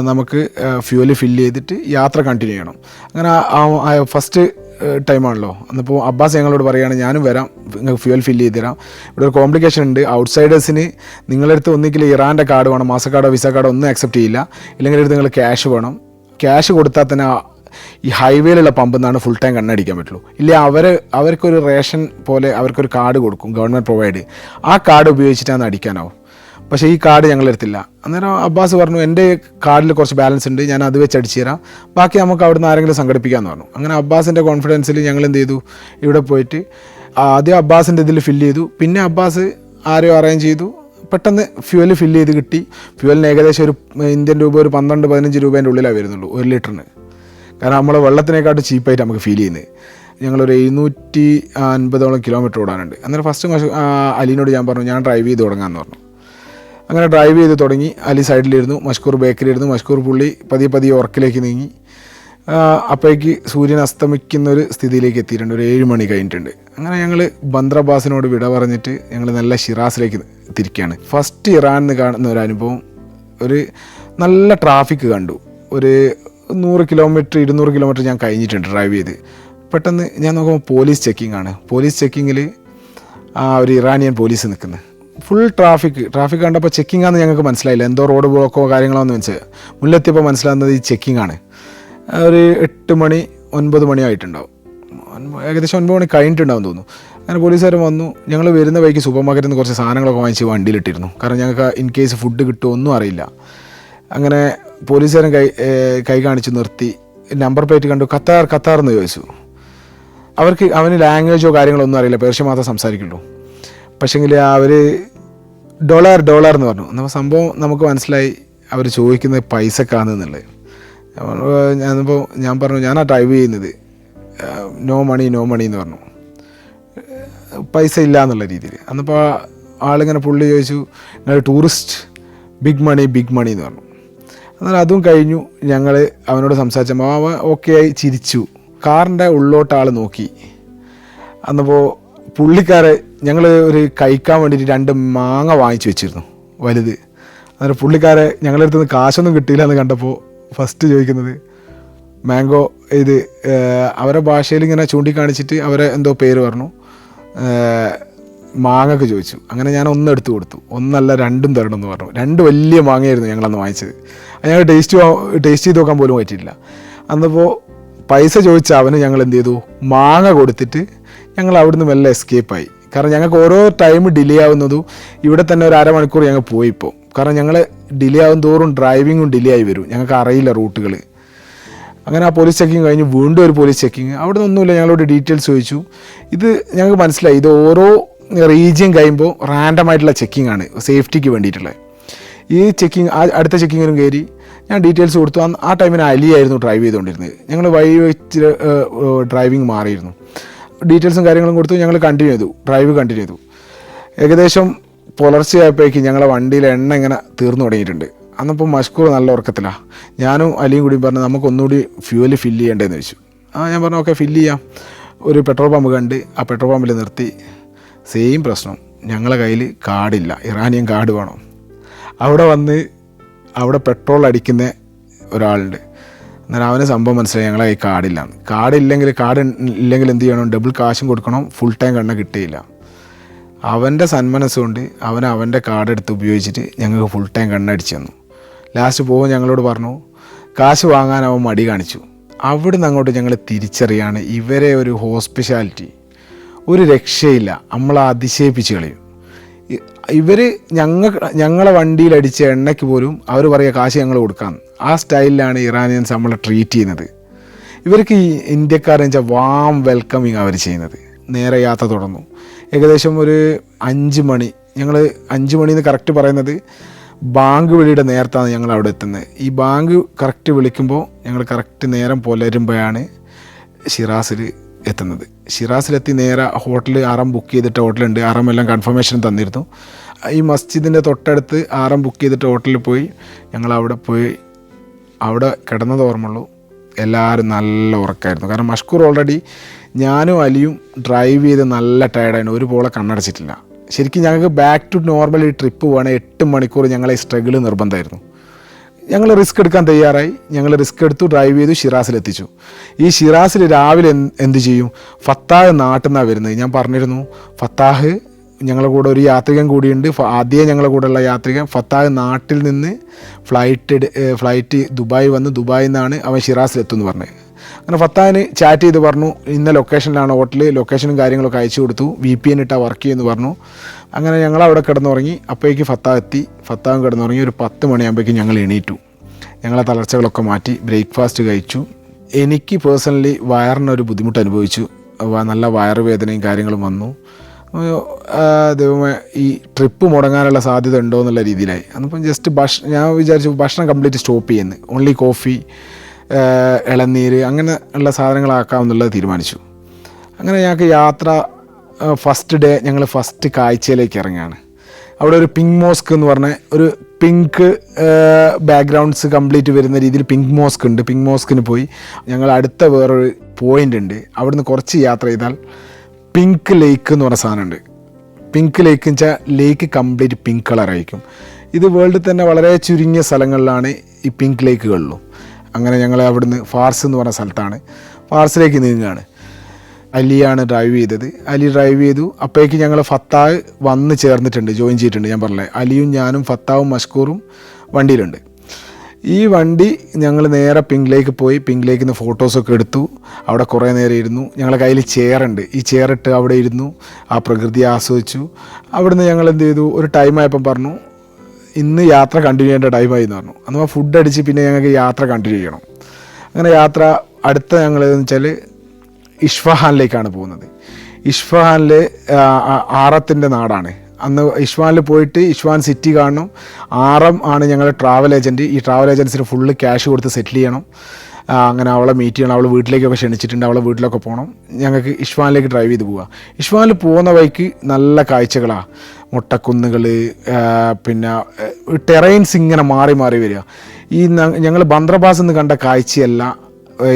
നമുക്ക് ഫ്യൂവൽ ഫില്ല് ചെയ്തിട്ട് യാത്ര കണ്ടിന്യൂ ചെയ്യണം. അങ്ങനെ ഫസ്റ്റ് ടൈമാണല്ലോ. എന്നിപ്പോൾ അബ്ബാസ് ഞങ്ങളോട് പറയുകയാണ് ഞാനും വരാം, നിങ്ങൾക്ക് ഫ്യൂവൽ ഫില്ല് ചെയ്ത് തരാം. ഇവിടെ ഒരു കോംപ്ലിക്കേഷൻ ഉണ്ട്. ഔട്ട്സൈഡേഴ്സിന് നിങ്ങളടുത്ത് ഒന്നിക്കിൽ ഇറാൻ്റെ കാർഡ് വേണം, മാസ്റ്റർ കാർഡോ വിസ കാർഡോ ഒന്നും അക്സെപ്റ്റ് ചെയ്യില്ല. ഇല്ലെങ്കിൽ എടുത്ത് നിങ്ങൾ ക്യാഷ് വേണം. ക്യാഷ് കൊടുത്താൽ തന്നെ ഈ ഹൈവേയിലുള്ള പമ്പിൽ നിന്നാണ് ഫുൾ ടൈം കണ്ണടിക്കാൻ പറ്റുള്ളൂ. ഇല്ല അവർക്കൊരു റേഷൻ പോലെ അവർക്കൊരു കാർഡ് കൊടുക്കും, ഗവൺമെൻറ് പ്രൊവൈഡ്. ആ കാർഡ് ഉപയോഗിച്ചിട്ടാണ് അടിക്കാനാവും. പക്ഷേ ഈ കാർഡ് ഞങ്ങളെടുത്തില്ല. അന്നേരം അബ്ബാസ് പറഞ്ഞു എൻ്റെ കാർഡിൽ കുറച്ച് ബാലൻസ് ഉണ്ട്, ഞാൻ അത് വെച്ച് അടിച്ചു തരാം, ബാക്കി നമുക്ക് അവിടുന്ന് ആരെങ്കിലും സംഘടിപ്പിക്കാമെന്ന് പറഞ്ഞു. അങ്ങനെ അബ്ബാസിൻ്റെ കോൺഫിഡൻസിൽ ഞങ്ങൾ എന്ത് ചെയ്തു, ഇവിടെ പോയിട്ട് ആദ്യം അബ്ബാസിൻ്റെ ഇതിൽ ഫില്ല് ചെയ്തു. പിന്നെ അബ്ബാസ് ആരെയോ അറേഞ്ച് ചെയ്തു. പെട്ടെന്ന് ഫ്യൂവൽ ഫില്ല് ചെയ്ത് കിട്ടി. ഫ്യൂവലിന് ഏകദേശം ഒരു ഇന്ത്യൻ രൂപ ഒരു 12-15 രൂപേൻ്റെ ഉള്ളിലാണ് വരുന്നുള്ളൂ 1 ലിറ്ററിന്. കാരണം നമ്മൾ വെള്ളത്തിനേക്കാട്ട് ചീപ്പായിട്ട് നമുക്ക് ഫീൽ ചെയ്യുന്നത്. ഞങ്ങളൊരു 750ഓളം കിലോമീറ്റർ ഓടാനുണ്ട്. അന്നേരം ഫസ്റ്റ് അലീനോട് ഞാൻ പറഞ്ഞു ഞാൻ ഡ്രൈവ് ചെയ്ത് തുടങ്ങാമെന്ന് പറഞ്ഞു. അങ്ങനെ ഡ്രൈവ് ചെയ്ത് തുടങ്ങി. അലി സൈഡിലിരുന്നു, മഷ്കൂർ ബേക്കറിലിരുന്നു. മഷ്കൂർ പുള്ളി പതിയെ ഉറക്കിലേക്ക് നീങ്ങി. അപ്പോഴേക്ക് സൂര്യൻ അസ്തമിക്കുന്നൊരു സ്ഥിതിയിലേക്ക് എത്തിയിട്ടുണ്ട്. ഒരു 7 മണി കഴിഞ്ഞിട്ടുണ്ട്. അങ്ങനെ ഞങ്ങൾ ബന്ദ്രബാസിനോട് വിട പറഞ്ഞിട്ട് ഞങ്ങൾ നല്ല ഷിറാസിലേക്ക് തിരിക്കുകയാണ്. ഫസ്റ്റ് ഇറാനിൽ നിന്ന് കാണുന്ന ഒരു അനുഭവം ഒരു നല്ല ട്രാഫിക് കണ്ടു. ഒരു 100 കിലോമീറ്റർ 200 കിലോമീറ്റർ ഞാൻ കഴിഞ്ഞിട്ടുണ്ട് ഡ്രൈവ് ചെയ്ത്. പെട്ടെന്ന് ഞാൻ നോക്കുമ്പോൾ പോലീസ് ചെക്കിംഗ് ആണ്. പോലീസ് ചെക്കിങ്ങിൽ ഒരു ഇറാനിയൻ പോലീസ് നിൽക്കുന്നത്. ഫുൾ ട്രാഫിക് കണ്ടപ്പോൾ ചെക്കിംഗ് ആണെന്ന് ഞങ്ങൾക്ക് മനസ്സിലായില്ല. എന്തോ റോഡ് ബ്ലോക്കോ കാര്യങ്ങളോ എന്ന് വെച്ചാൽ മുന്നിലെത്തിയപ്പോൾ മനസ്സിലാകുന്നത് ഈ ചെക്കിംഗ് ആണ്. ഒരു 8 മണി 9 മണി ആയിട്ടുണ്ടാവും, ഏകദേശം 9 മണി കഴിഞ്ഞിട്ടുണ്ടാവും തോന്നുന്നു. അങ്ങനെ പോലീസുകാർ വന്നു. ഞങ്ങൾ വരുന്ന വഴിക്ക് സൂപ്പർ മാർക്കറ്റിൽ നിന്ന് കുറച്ച് സാധനങ്ങളൊക്കെ വാങ്ങിച്ച് വണ്ടിയിലിട്ടിരുന്നു. കാരണം ഞങ്ങൾക്ക് ഇൻ കേസ് ഫുഡ് കിട്ടുമോ ഒന്നും അറിയില്ല. അങ്ങനെ പോലീസുകാരൻ കൈ കാണിച്ച് നിർത്തി. നമ്പർ പ്ലേറ്റ് കണ്ടു. ഖത്താർ എന്ന് ചോദിച്ചു. അവന് ലാംഗ്വേജോ കാര്യങ്ങളോ ഒന്നും അറിയില്ല, പേർഷ്യ മാത്രമേ സംസാരിക്കുള്ളൂ. പക്ഷേങ്കിൽ അവർ ഡോളർ എന്ന് പറഞ്ഞു. നമ്മൾ സംഭവം നമുക്ക് മനസ്സിലായി അവർ ചോദിക്കുന്നത് പൈസക്കാണെന്നുള്ളത്. ഞാൻ പറഞ്ഞു ഞാനാ ഡ്രൈവ് ചെയ്യുന്നത്, നോ മണി എന്ന് പറഞ്ഞു, പൈസ ഇല്ല എന്നുള്ള രീതിയിൽ. അന്നപ്പോൾ ആളിങ്ങനെ പുള്ളി ചോദിച്ചു നിങ്ങൾ ടൂറിസ്റ്റ്, ബിഗ് മണി എന്ന് പറഞ്ഞു. എന്നാൽ അതും കഴിഞ്ഞു. ഞങ്ങൾ അവനോട് സംസാരിച്ചപ്പോൾ അവൻ ഓക്കെ ആയി ചിരിച്ചു. കാറിൻ്റെ ഉള്ളോട്ട് ആൾ നോക്കി. അന്നപ്പോൾ പുള്ളിക്കാരെ ഞങ്ങൾ ഒരു കഴിക്കാൻ വേണ്ടിയിട്ട് 2 മാങ്ങ വാങ്ങിച്ചു വെച്ചിരുന്നു വലുത്. അന്നേരം പുള്ളിക്കാരെ ഞങ്ങളുടെ അടുത്ത് നിന്ന് കാശൊന്നും കിട്ടിയില്ല എന്ന് കണ്ടപ്പോൾ ഫസ്റ്റ് ചോദിക്കുന്നത് മാംഗോ, ഇത് അവരെ ഭാഷയിൽ ഇങ്ങനെ ചൂണ്ടിക്കാണിച്ചിട്ട് അവരെ എന്തോ പേര് പറഞ്ഞു, മാങ്ങക്ക് ചോദിച്ചു. അങ്ങനെ ഞാൻ 1 എടുത്തു കൊടുത്തു. 1 അല്ല 2 തരണം എന്ന് പറഞ്ഞു. 2 വലിയ മാങ്ങയായിരുന്നു ഞങ്ങളന്ന് വാങ്ങിച്ചത്. അത് ഞങ്ങൾ ടേസ്റ്റ് ചെയ്ത് നോക്കാൻ പോലും പറ്റിയില്ല. അന്നപ്പോൾ പൈസ ചോദിച്ച അവന് ഞങ്ങൾ എന്ത് ചെയ്തു, മാങ്ങ കൊടുത്തിട്ട് ഞങ്ങൾ അവിടുന്ന് മെല്ലെ എസ്കേപ്പായി. കാരണം ഞങ്ങൾക്ക് ഓരോ ടൈം ഡിലേ ആവുന്നതും ഇവിടെ തന്നെ ഒരു അരമണിക്കൂർ ഞങ്ങൾ പോയി ഇപ്പോൾ. കാരണം ഞങ്ങൾ ഡിലേ ആവും തോറും ഡ്രൈവിങ്ങും ഡിലേ ആയി വരും, ഞങ്ങൾക്ക് അറിയില്ല റൂട്ടുകൾ. അങ്ങനെ ആ പോലീസ് ചെക്കിങ് കഴിഞ്ഞ് വീണ്ടും ഒരു പോലീസ് ചെക്കിങ്. അവിടെ നിന്നൊന്നുമില്ല, ഞങ്ങളോട് ഡീറ്റെയിൽസ് ചോദിച്ചു. ഇത് ഞങ്ങൾക്ക് മനസ്സിലായി ഇത് ഓരോ റീജിയൻ കഴിയുമ്പോൾ റാൻഡമായിട്ടുള്ള ചെക്കിംഗ് ആണ്, സേഫ്റ്റിക്ക് വേണ്ടിയിട്ടുള്ളത്. ഈ ചെക്കിങ് അടുത്ത ചെക്കിങ്ങിനും കയറി ഞാൻ ഡീറ്റെയിൽസ് കൊടുത്തു. ആ ടൈമിന് അലിയായിരുന്നു ഡ്രൈവ് ചെയ്തുകൊണ്ടിരുന്നത്. ഞങ്ങൾ വഴി വെച്ച് ഡ്രൈവിങ് മാറിയിരുന്നു. ഡീറ്റെയിൽസും കാര്യങ്ങളും കൊടുത്തു. ഞങ്ങൾ ഡ്രൈവ് കണ്ടിന്യൂ ചെയ്തു. ഏകദേശം പുലർച്ചയായപ്പോഴേക്കും ഞങ്ങളെ വണ്ടിയിൽ എണ്ണ ഇങ്ങനെ തീർന്നു തുടങ്ങിയിട്ടുണ്ട്. അന്നപ്പോൾ മഷ്കൂർ നല്ല ഉറക്കത്തിലാണ്. ഞാനും അലിയും കൂടി പറഞ്ഞു നമുക്കൊന്നുകൂടി ഫ്യൂവൽ ഫില്ല് ചെയ്യേണ്ടതെന്ന് ചോദിച്ചു. ഞാൻ പറഞ്ഞു ഓക്കെ ഫില്ല് ചെയ്യാം. ഒരു പെട്രോൾ പമ്പ് കണ്ട് ആ പെട്രോൾ പമ്പിൽ നിർത്തി. സെയിം പ്രശ്നം, ഞങ്ങളെ കയ്യിൽ കാർഡില്ല, ഇറാനിയൻ കാർഡ് വേണം. അവിടെ പെട്രോൾ അടിക്കുന്ന ഒരാളുണ്ട്. അന്നേരം അവന് സംഭവം മനസ്സിലായി ഞങ്ങളെ കയ്യിൽ കാർഡ് ഇല്ലെങ്കിൽ എന്ത് ചെയ്യണം, ഡബിൾ കാശും കൊടുക്കണം, ഫുൾ ടൈം എണ്ണ കിട്ടുകയില്ല. അവൻ്റെ സന്മനസ്സുകൊണ്ട് അവൻ്റെ കാർഡ് എടുത്ത് ഉപയോഗിച്ചിട്ട് ഞങ്ങൾക്ക് ഫുൾ ടൈം കണ്ണടിച്ച് തന്നു. ലാസ്റ്റ് പോകുമ്പോൾ ഞങ്ങളോട് പറഞ്ഞു കാശ് വാങ്ങാൻ അവൻ മടി കാണിച്ചു. അവിടുന്ന് അങ്ങോട്ട് ഞങ്ങൾ തിരിച്ചറിയാണ് ഇവരെ ഒരു ഹോസ്പിറ്റാലിറ്റി ഒരു രക്ഷയില്ല, നമ്മളെ അതിശയിപ്പിച്ച് കളയും. ഇവർ ഞങ്ങളെ വണ്ടിയിലടിച്ച എണ്ണയ്ക്ക് പോലും അവർ പറയുക കാശ് ഞങ്ങൾ കൊടുക്കാം. ആ സ്റ്റൈലിലാണ് ഇറാനിയൻസ് നമ്മളെ ട്രീറ്റ് ചെയ്യുന്നത്. ഇവർക്ക് ഈ ഇന്ത്യക്കാരെന്ന് വെച്ചാൽ വാം വെൽക്കമിങ് അവർ ചെയ്യുന്നത്. നേരെ യാത്ര തുടർന്നു. ഏകദേശം ഒരു 5 മണി, ഞങ്ങൾ 5 മണിന്ന് കറക്റ്റ് പറയുന്നത് ബാങ്ക് വിളിയുടെ നേരത്താണ് ഞങ്ങൾ അവിടെ എത്തുന്നത്. ഈ ബാങ്ക് കറക്റ്റ് വിളിക്കുമ്പോൾ ഞങ്ങൾ കറക്റ്റ് നേരം പുലരുമ്പോഴാണ് ഷിറാസിൽ എത്തുന്നത്. ഷിറാസിലെത്തി നേരെ ഹോട്ടൽ അറം ബുക്ക് ചെയ്തിട്ട് ഹോട്ടലുണ്ട്, അറം എല്ലാം കൺഫർമേഷൻ തന്നിരുന്നു. ഈ മസ്ജിദിൻ്റെ തൊട്ടടുത്ത് അറം ബുക്ക് ചെയ്തിട്ട് ഹോട്ടലിൽ പോയി ഞങ്ങൾ അവിടെ കിടന്നത് ഓർമ്മയുള്ളൂ. എല്ലാവരും നല്ല ഉറക്കമായിരുന്നു. കാരണം മഷ്കൂർ ഓൾറെഡി ഞാനും അലിയും ഡ്രൈവ് ചെയ്ത് നല്ല ടയർഡായിരുന്നു, ഒരു പോളെ കണ്ണടച്ചിട്ടില്ല. ശരിക്കും ഞങ്ങൾക്ക് ബാക്ക് ടു നോർമൽ ട്രിപ്പ് പോകണമെങ്കിൽ 8 മണിക്കൂർ ഞങ്ങളെ സ്ട്രഗിൾ നിർബന്ധമായിരുന്നു. ഞങ്ങൾ റിസ്ക് എടുക്കാൻ തയ്യാറായി. ഞങ്ങൾ റിസ്ക് എടുത്തു, ഡ്രൈവ് ചെയ്തു, ഷിറാസിലെത്തിച്ചു. ഈ ഷിറാസിൽ രാവിലെ എന്ത് ചെയ്യും, ഫത്താഹ് നാട്ടിൽ നിന്നാണ് വരുന്നത്. ഞാൻ പറഞ്ഞിരുന്നു ഫത്താഹ് ഞങ്ങളുടെ കൂടെ ഒരു യാത്രികൻ കൂടിയുണ്ട്. ആദ്യം ഞങ്ങളുടെ കൂടെയുള്ള യാത്രികൻ ഫത്താഹ് നാട്ടിൽ നിന്ന് ഫ്ലൈറ്റ് ദുബായ് വന്ന് ദുബായിൽ നിന്നാണ് അവൻ ഷിറാസിലെത്തുമെന്ന് പറഞ്ഞത്. അങ്ങനെ ഫത്താഹിന് ചാറ്റ് ചെയ്ത് പറഞ്ഞു ഇന്ന ലൊക്കേഷനിലാണ് ഹോട്ടൽ, ലൊക്കേഷനും കാര്യങ്ങളൊക്കെ അയച്ചു കൊടുത്തു, VPN ഇട്ടാൽ വർക്ക് ചെയ്യുമെന്ന് പറഞ്ഞു. അങ്ങനെ ഞങ്ങളവിടെ കിടന്നുറങ്ങി. അപ്പോഴേക്ക് ഫത്താഹ് എത്തി. ഫത്താഹും കിടന്നുറങ്ങി. ഒരു 10 മണിയാകുമ്പോഴേക്കും ഞങ്ങൾ എണീറ്റു. ഞങ്ങളെ തളർച്ചകളൊക്കെ മാറ്റി ബ്രേക്ക്ഫാസ്റ്റ് കഴിച്ചു. എനിക്ക് പേഴ്സണലി വയറിനൊരു ബുദ്ധിമുട്ട് അനുഭവിച്ചു. നല്ല വയറുവേദനയും കാര്യങ്ങളും വന്നു. ദൈവമേ ഈ ട്രിപ്പ് മുടങ്ങാനുള്ള സാധ്യത ഉണ്ടോ എന്നുള്ള രീതിയിലായി. അന്നിപ്പം ജസ്റ്റ് ഞാൻ വിചാരിച്ചു ഭക്ഷണം കംപ്ലീറ്റ് സ്റ്റോപ്പ് ചെയ്യുന്നു, ഓൺലി കോഫി, ഇളനീര് അങ്ങനെ ഉള്ള സാധനങ്ങളാക്കാമെന്നുള്ളത് തീരുമാനിച്ചു. അങ്ങനെ ഞങ്ങൾക്ക് യാത്ര ഫസ്റ്റ് ഡേ ഞങ്ങൾ ഫസ്റ്റ് കാഴ്ചയിലേക്ക് ഇറങ്ങുകയാണ്. അവിടെ ഒരു പിങ്ക് മോസ്ക് എന്ന് പറഞ്ഞ ഒരു പിങ്ക് ബാക്ക്ഗ്രൗണ്ട്സ് കംപ്ലീറ്റ് വരുന്ന രീതിയിൽ പിങ്ക് മോസ്ക് ഉണ്ട്. പിങ്ക് മോസ്കിന് പോയി. ഞങ്ങൾ അടുത്ത വേറൊരു പോയിൻ്റ് ഉണ്ട്, അവിടുന്ന് കുറച്ച് യാത്ര ചെയ്താൽ പിങ്ക് ലേക്ക് എന്ന് പറഞ്ഞ സാധനമുണ്ട്. പിങ്ക് ലേക്ക് എന്ന് വെച്ചാൽ ലേക്ക് കംപ്ലീറ്റ് പിങ്ക് കളറായിരിക്കും. ഇത് വേൾഡിൽ തന്നെ വളരെ ചുരുങ്ങിയ സ്ഥലങ്ങളിലാണ് ഈ പിങ്ക് ലേക്കുകളിലും. അങ്ങനെ ഞങ്ങൾ അവിടുന്ന് ഫാർസ് എന്ന് പറഞ്ഞ സ്ഥലത്താണ്, ഫാർസിലേക്ക് നീങ്ങുകയാണ്. അലിയാണ് ഡ്രൈവ് ചെയ്തത്. അലി ഡ്രൈവ് ചെയ്തു. അപ്പോഴേക്ക് ഞങ്ങൾ ഫത്താഹ് വന്ന് ചേർന്നിട്ടുണ്ട്, ജോയിൻ ചെയ്തിട്ടുണ്ട്. ഞാൻ പറഞ്ഞില്ലേ, അലിയും ഞാനും ഫത്താവും മഷ്കൂറും വണ്ടിയിലുണ്ട്. ഈ വണ്ടി ഞങ്ങൾ നേരെ പിങ്ക് ലേക്ക് പോയി. പിങ്ക് ലേക്കിൽ നിന്ന് ഫോട്ടോസൊക്കെ എടുത്തു. അവിടെ കുറേ നേരം ഇരുന്നു. ഞങ്ങളുടെ കയ്യിൽ ചെയറുണ്ട്, ഈ ചെയറിട്ട് അവിടെ ഇരുന്നു, ആ പ്രകൃതി ആസ്വദിച്ചു. അവിടുന്ന് ഞങ്ങൾ എന്ത് ചെയ്തു, ഒരു ടൈമായപ്പം പറഞ്ഞു ഇന്ന് യാത്ര കണ്ടിന്യൂ ചെയ്യേണ്ട ടൈമായി എന്ന് പറഞ്ഞു. അന്ന് ഫുഡ് അടിച്ച് പിന്നെ ഞങ്ങൾക്ക് യാത്ര കണ്ടിന്യൂ ചെയ്യണം. അങ്ങനെ യാത്ര അടുത്ത ഞങ്ങൾ എന്ന് വെച്ചാൽ ഇസ്ഫഹാനിലേക്കാണ് പോകുന്നത്. ഇസ്ഫഹാനിൽ ആറത്തിൻ്റെ നാടാണ്. അന്ന് ഇസ്ഫഹാനിൽ പോയിട്ട് ഇസ്ഫഹാൻ സിറ്റി കാണണം. ആറം ആണ് ഞങ്ങളുടെ ട്രാവൽ ഏജൻറ്റ്. ഈ ട്രാവൽ ഏജൻസിന് ഫുള്ള് ക്യാഷ് കൊടുത്ത് സെറ്റിൽ ചെയ്യണം. അങ്ങനെ അവളെ മീറ്റ് ചെയ്യണം. അവളെ വീട്ടിലേക്കൊക്കെ ക്ഷണിച്ചിട്ടുണ്ട്. അവളെ വീട്ടിലൊക്കെ പോകണം. ഞങ്ങൾക്ക് ഇസ്ഫഹാനിലേക്ക് ഡ്രൈവ് ചെയ്ത് പോവുക. ഇസ്ഫഹാനിൽ പോകുന്ന വഴിക്ക് നല്ല കാഴ്ചകളാണ്. മുട്ടക്കുന്നുകൾ, പിന്നെ ടെറൈൻസ് ഇങ്ങനെ മാറി മാറി വരിക. ഈ ഞങ്ങൾ ബന്ദ്രബാസ് എന്ന് കണ്ട കാഴ്ചയല്ല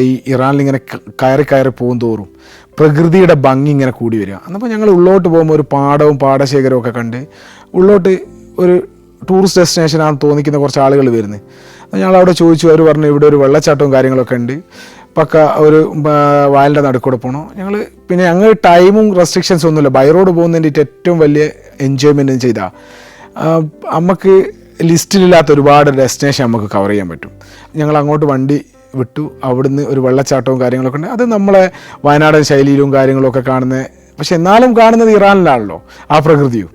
ഈ ഇറാനിലിങ്ങനെ കയറി കയറി പോകും തോറും പ്രകൃതിയുടെ ഭംഗി ഇങ്ങനെ കൂടി വരിക. എന്നപ്പോൾ ഞങ്ങൾ ഉള്ളോട്ട് പോകുമ്പോൾ ഒരു പാടവും പാടശേഖരവും ഒക്കെ കണ്ട് ഉള്ളോട്ട് ഒരു ടൂറിസ്റ്റ് ഡെസ്റ്റിനേഷനാണെന്ന് തോന്നിക്കുന്ന കുറച്ച് ആളുകൾ വരുന്നത്. ഞങ്ങൾ അവിടെ ചോദിച്ചു. അവർ പറഞ്ഞു ഇവിടെ ഒരു വെള്ളച്ചാട്ടവും കാര്യങ്ങളൊക്കെ ഉണ്ട്, പക്ക ഒരു വയലിൻ്റെ നടുക്കൂടെ പോകണം. ഞങ്ങൾ ടൈമും റെസ്ട്രിക്ഷൻസ് ഒന്നുമില്ല. ബൈ റോഡ് പോകുന്നതിൻ്റെ ഏറ്റവും വലിയ എൻജോയ്മെൻറ്റ് ചെയ്താൽ നമുക്ക് ലിസ്റ്റിലില്ലാത്ത ഒരുപാട് ഡെസ്റ്റിനേഷൻ നമുക്ക് കവർ ചെയ്യാൻ പറ്റും. ഞങ്ങൾ അങ്ങോട്ട് വണ്ടി വിട്ടു. അവിടുന്ന് ഒരു വെള്ളച്ചാട്ടവും കാര്യങ്ങളൊക്കെ ഉണ്ട്. അത് നമ്മളെ വയനാടൻ ശൈലിയിലും കാര്യങ്ങളൊക്കെ കാണുന്നത്, പക്ഷെ എന്നാലും കാണുന്നത് ഇറാനിലാണല്ലോ ആ പ്രകൃതിയും.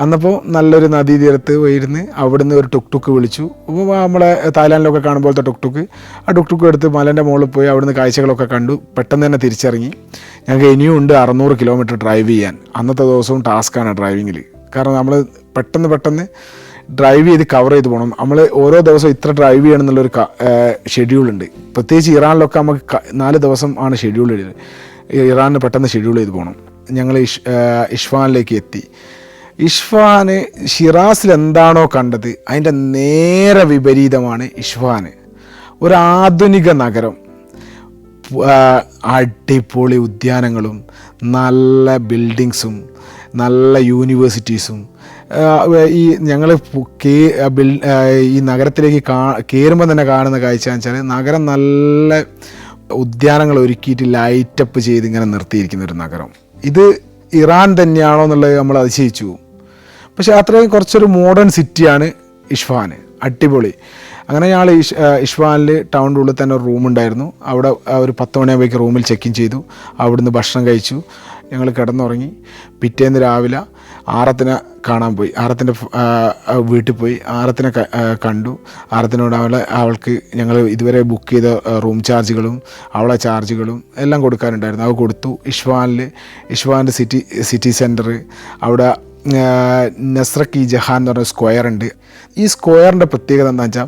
അന്നപ്പോൾ നല്ലൊരു നദീതീരത്ത് പോയിരുന്ന് അവിടുന്ന് ഒരു ടുക്ക് വിളിച്ചു. അപ്പോൾ നമ്മളെ തായ്ലാൻഡിലൊക്കെ കാണുമ്പോഴത്തെ ടുക്ക്, ആ ടുക്ക് എടുത്ത് മലേൻ്റെ മുകളിൽ പോയി അവിടുന്ന് കാഴ്ചകളൊക്കെ കണ്ടു. പെട്ടെന്ന് തന്നെ തിരിച്ചിറങ്ങി. ഞങ്ങൾക്ക് ഇനിയും ഉണ്ട് 600 കിലോമീറ്റർ ഡ്രൈവ് ചെയ്യാൻ. അന്നത്തെ ദിവസവും ടാസ്ക്കാണ് ഡ്രൈവിങ്ങിൽ. കാരണം നമ്മൾ പെട്ടെന്ന് ഡ്രൈവ് ചെയ്ത് കവർ ചെയ്ത് പോകണം. നമ്മൾ ഓരോ ദിവസവും ഇത്ര ഡ്രൈവ് ചെയ്യണം എന്നുള്ളൊരു ഷെഡ്യൂളുണ്ട്. പ്രത്യേകിച്ച് ഇറാനിലൊക്കെ നമുക്ക് 4 ദിവസം ആണ് ഷെഡ്യൂൾ ചെയ്തത്. ഇറാനിന് പെട്ടെന്ന് ഷെഡ്യൂൾ ചെയ്ത് പോകണം. ഞങ്ങൾ ഇസ്ഫഹാനിലേക്ക് എത്തി. ഇസ്ഫഹാന് ഷിറാസിൽ എന്താണോ കണ്ടത് അതിൻ്റെ നേരെ വിപരീതമാണ് ഇസ്ഫഹാന്. ഒരു ആധുനിക നഗരം, അടിപൊളി ഉദ്യാനങ്ങളും നല്ല ബിൽഡിങ്സും നല്ല യൂണിവേഴ്സിറ്റീസും. ഈ ഞങ്ങൾ ഈ നഗരത്തിലേക്ക് കയറുമ്പോൾ തന്നെ കാണുന്ന കാഴ്ച എന്ന് വെച്ചാൽ നഗരം നല്ല ഉദ്യാനങ്ങൾ ഒരുക്കിയിട്ട് ലൈറ്റപ്പ് ചെയ്ത് ഇങ്ങനെ നിർത്തിയിരിക്കുന്ന ഒരു നഗരം. ഇത് ഇറാൻ തന്നെയാണോ എന്നുള്ളത് നമ്മൾ അതിശയിച്ചു പോകും. പക്ഷേ അത്രയും കുറച്ചൊരു മോഡേൺ സിറ്റിയാണ് ഇസ്ഫഹാൻ. അടിപൊളി. അങ്ങനെ ഞങ്ങൾ ഇസ്ഫഹാനിൽ ടൗണിൻ്റെ ഉള്ളിൽ തന്നെ ഒരു റൂമുണ്ടായിരുന്നു. അവിടെ ഒരു 10 മണിയാകുമ്പോഴേക്ക് റൂമിൽ ചെക്ക് ഇൻ ചെയ്തു. അവിടുന്ന് ഭക്ഷണം കഴിച്ചു. ഞങ്ങൾ കിടന്നുറങ്ങി. പിറ്റേന്ന് രാവിലെ ആറത്തിനെ കാണാൻ പോയി. ആറത്തിൻ്റെ വീട്ടിൽ പോയി ആറത്തിനെ കണ്ടു. ആറത്തിനോട് അവൾക്ക് ഞങ്ങൾ ഇതുവരെ ബുക്ക് ചെയ്ത റൂം ചാർജുകളും അവളെ ചാർജുകളും എല്ലാം കൊടുക്കാനുണ്ടായിരുന്നു. അത് കൊടുത്തു. ഇസ്ഫഹാൻ്റെ സിറ്റി സെൻറ്റർ, അവിടെ നസ്രക്ക് ജഹാൻ എന്ന് പറഞ്ഞ സ്ക്വയർ ഉണ്ട്. ഈ സ്ക്വയറിൻ്റെ പ്രത്യേകത എന്താണെന്ന് വെച്ചാൽ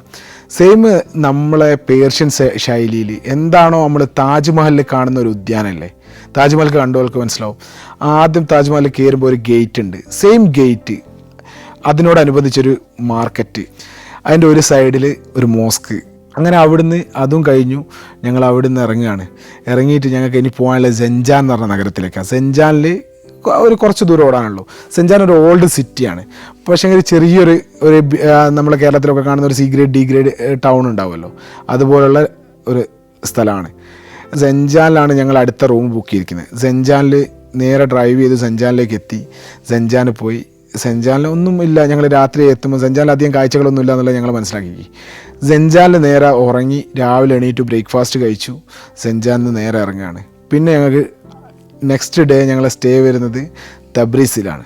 സെയിം നമ്മളെ പേർഷ്യൻ ശൈലിയിൽ എന്താണോ നമ്മൾ താജ്മഹലിൽ കാണുന്ന ഒരു ഉദ്യാനമല്ലേ, താജ്മഹൽ കണ്ടവർക്ക് മനസ്സിലാവും. ആദ്യം താജ്മഹലിൽ കയറുമ്പോൾ ഒരു ഗേറ്റ് ഉണ്ട്, സെയിം ഗേറ്റ്, അതിനോടനുബന്ധിച്ചൊരു മാർക്കറ്റ്, അതിൻ്റെ ഒരു സൈഡിൽ ഒരു മോസ്ക്. അങ്ങനെ അവിടുന്ന് അതും കഴിഞ്ഞു. ഞങ്ങൾ അവിടുന്ന് ഇറങ്ങിയിട്ട് ഞങ്ങൾക്ക് ഇനി പോകാനുള്ള സെഞ്ചാൻ എന്ന് പറഞ്ഞ നഗരത്തിലേക്കാണ്. സെഞ്ചാനിൽ ഒരു കുറച്ച് ദൂരം ഓടാനുള്ളൂ. സെഞ്ചാൻ ഒരു ഓൾഡ് സിറ്റിയാണ്. പക്ഷേ ചെറിയൊരു നമ്മളെ കേരളത്തിലൊക്കെ കാണുന്ന ഒരു C-ഗ്രേഡ് D-ഗ്രേഡ് ടൗൺ ഉണ്ടാവുമല്ലോ, അതുപോലുള്ള ഒരു സ്ഥലമാണ്. സെഞ്ചാനിലാണ് ഞങ്ങൾ അടുത്ത റൂം ബുക്ക് ചെയ്തിരിക്കുന്നത്. സെഞ്ചാനിൽ നേരെ ഡ്രൈവ് ചെയ്ത് സെഞ്ചാനിലേക്ക് എത്തി. സെഞ്ചാനിൽ പോയി. സെഞ്ചാനിൽ ഒന്നും ഇല്ല. ഞങ്ങൾ രാത്രി എത്തുമ്പോൾ സെഞ്ചാനിൽ അധികം കാഴ്ചകളൊന്നും ഇല്ല എന്നുള്ളത് ഞങ്ങൾ മനസ്സിലാക്കി. സെഞ്ചാനിൽ നേരെ ഉറങ്ങി. രാവിലെ എണീറ്റ് ബ്രേക്ക്ഫാസ്റ്റ് കഴിച്ചു. സെഞ്ചാനിൽ നേരെ ഇറങ്ങുകയാണ്. പിന്നെ ഞങ്ങൾക്ക് നെക്സ്റ്റ് ഡേ ഞങ്ങൾ സ്റ്റേ വരുന്നത് തബ്രീസിലാണ്.